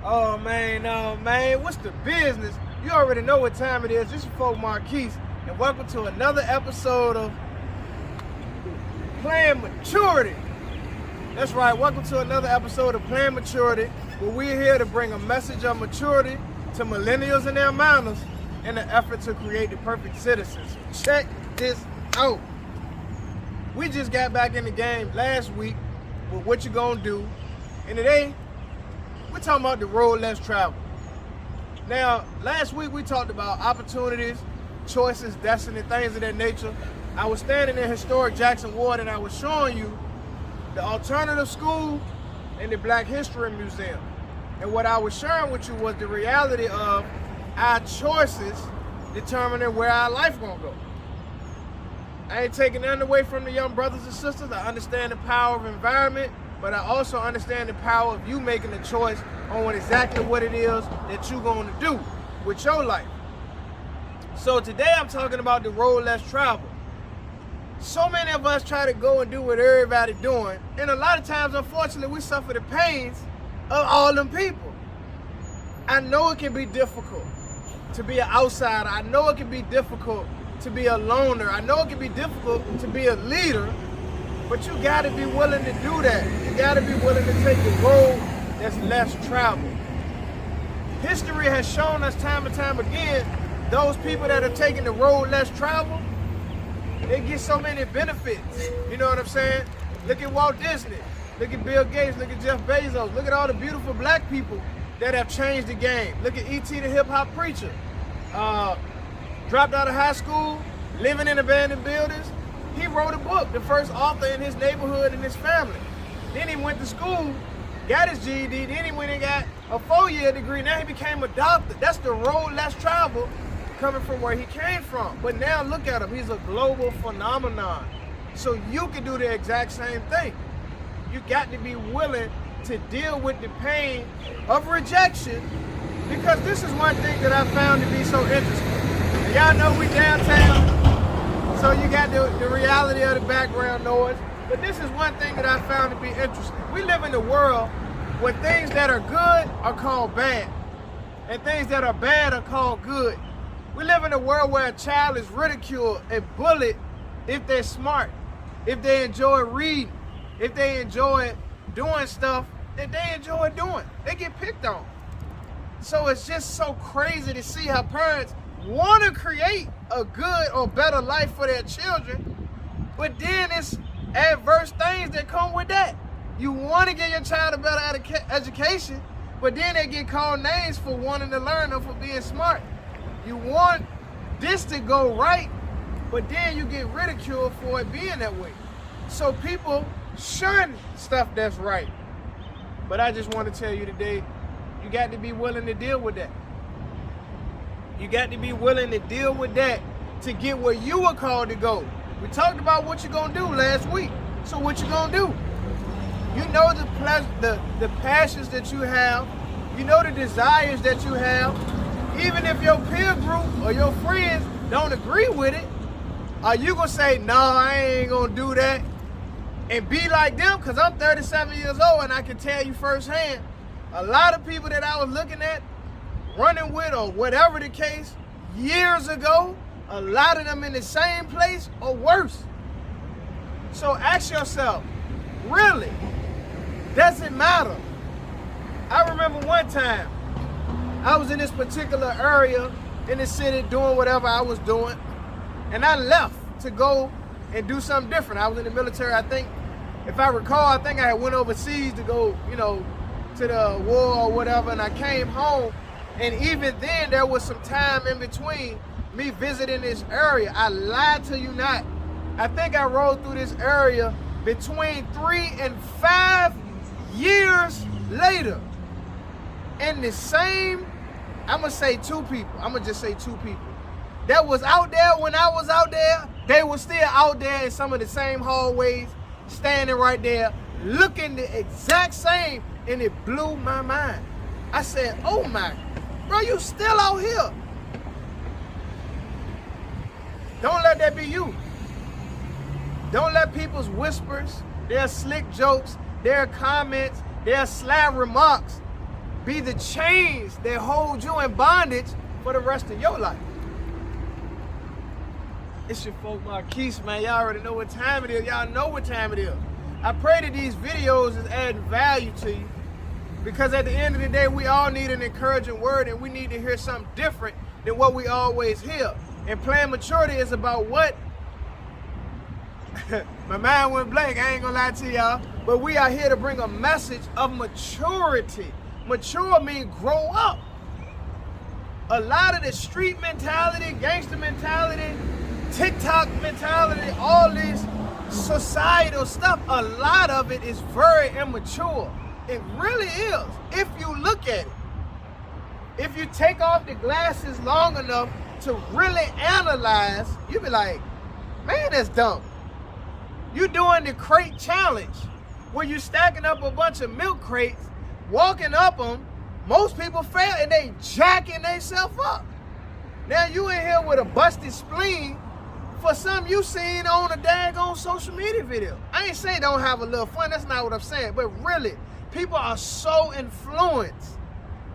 Oh man, what's the business? You already know what time it is. This is Speaker Marquise, and welcome to another episode of Planned Maturity. That's right, welcome to another episode of Planned Maturity, where we're here to bring a message of maturity to millennials and their minors in the effort to create the perfect citizens. Check this out. We just got back in the game last week with what you gonna do, and today we're talking about the road less traveled. Now, last week we talked about opportunities, choices, destiny, things of that nature. I was standing in historic Jackson Ward and I was showing you the alternative school and the Black History Museum. And what I was sharing with you was the reality of our choices determining where our life gonna go. I ain't taking nothing away from the young brothers and sisters. I understand the power of environment, but I also understand the power of you making a choice on exactly what it is that you're going to do with your life. So today I'm talking about the road less traveled. So many of us try to go and do what everybody's doing, and a lot of times, unfortunately, we suffer the pains of all them people. I know it can be difficult to be an outsider. I know it can be difficult to be a loner. I know it can be difficult to be a leader, but you gotta be willing to do that. You gotta be willing to take the road that's less traveled. History has shown us time and time again, those people that are taking the road less traveled, they get so many benefits. You know what I'm saying? Look at Walt Disney, look at Bill Gates, look at Jeff Bezos, look at all the beautiful black people that have changed the game. Look at E.T. the hip hop preacher. Dropped out of high school, living in abandoned buildings. He wrote a book, the first author in his neighborhood and his family. Then he went to school, got his GED, then he went and got a 4-year degree. Now he became a doctor. That's the road less traveled coming from where he came from. But now look at him, he's a global phenomenon. So you can do the exact same thing. You got to be willing to deal with the pain of rejection, because this is one thing that I found to be so interesting. Y'all know we downtown, so you got the reality of the background noise. But this is one thing that I found to be interesting. We live in a world where things that are good are called bad, and things that are bad are called good. We live in a world where a child is ridiculed and bullied if they're smart, if they enjoy reading, if they enjoy doing stuff that they enjoy doing. They get picked on. So it's just so crazy to see how parents want to create a good or better life for their children, but then it's adverse things that come with that. You want to give your child a better education, but then they get called names for wanting to learn or for being smart. You want this to go right, but then you get ridiculed for it being that way. So people shun stuff that's right. But I just want to tell you today, you got to be willing to deal with that. You got to be willing to deal with that to get where you were called to go. We talked about what you're going to do last week. So what you going to do? You know the passions that you have. You know the desires that you have. Even if your peer group or your friends don't agree with it, are you going to say, no, I ain't going to do that, and be like them? Because I'm 37 years old and I can tell you firsthand, a lot of people that I was looking at, running with, or whatever the case, years ago, a lot of them in the same place or worse. So ask yourself, really, does it matter? I remember one time, I was in this particular area in the city doing whatever I was doing, and I left to go and do something different. I was in the military, I think, if I recall, I think I had went overseas to go, to the war or whatever, and I came home. And even then, there was some time in between me visiting this area. I lied to you not. I think I rode through this area between 3 and 5 years later. And the same, I'm going to say two people. I'm going to just say two people. That was out there when I was out there. They were still out there in some of the same hallways, standing right there, looking the exact same. And it blew my mind. I said, oh my, bro, you still out here. Don't let that be you. Don't let people's whispers, their slick jokes, their comments, their sly remarks be the chains that hold you in bondage for the rest of your life. It's your folk Marquise, man. Y'all already know what time it is. Y'all know what time it is. I pray that these videos is adding value to you, because at the end of the day, we all need an encouraging word, and we need to hear something different than what we always hear. And planned maturity is about what? My mind went blank, I ain't gonna lie to y'all. But we are here to bring a message of maturity. Mature means grow up. A lot of the street mentality, gangster mentality, TikTok mentality, all this societal stuff, a lot of it is very immature. It really is, if you look at it. If you take off the glasses long enough to really analyze, you be like, man, that's dumb. You doing the crate challenge, where you stacking up a bunch of milk crates, walking up them, most people fail and they jacking themselves up. Now you in here with a busted spleen for something you seen on a daggone social media video. I ain't saying don't have a little fun, that's not what I'm saying, but really, people are so influenced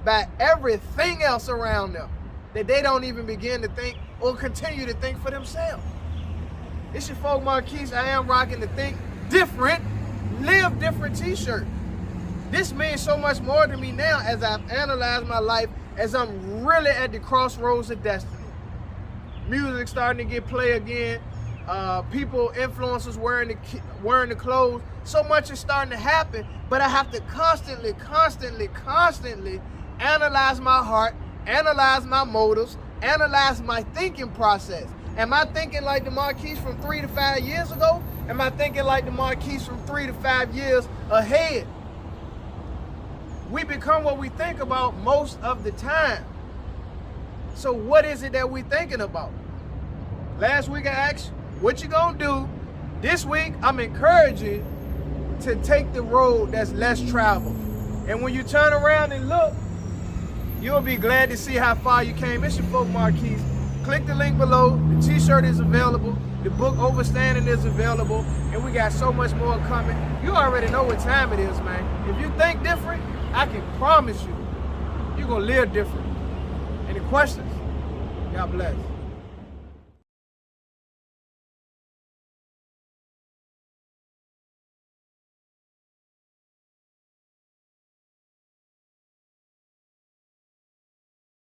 by everything else around them that they don't even begin to think or continue to think for themselves. It's your folk Marquise. I am rocking the Think Different, Live Different t-shirt. This means so much more to me now as I've analyzed my life, as I'm really at the crossroads of destiny. Music starting to get play again. People, influencers wearing the clothes. So much is starting to happen, but I have to constantly analyze my heart, analyze my motives, analyze my thinking process. Am I thinking like the Marquise from 3 to 5 years ago? Am I thinking like the Marquise from 3 to 5 years ahead? We become what we think about most of the time. So what is it that we thinking about? Last week I asked you, what you gonna do? This week I'm encouraging to take the road that's less traveled. And when you turn around and look, you'll be glad to see how far you came. It's your folk Marquise. Click the link below. The t-shirt is available. The book Overstanding is available. And we got so much more coming. You already know what time it is, man. If you think different, I can promise you, you're going to live different. Any questions? God bless.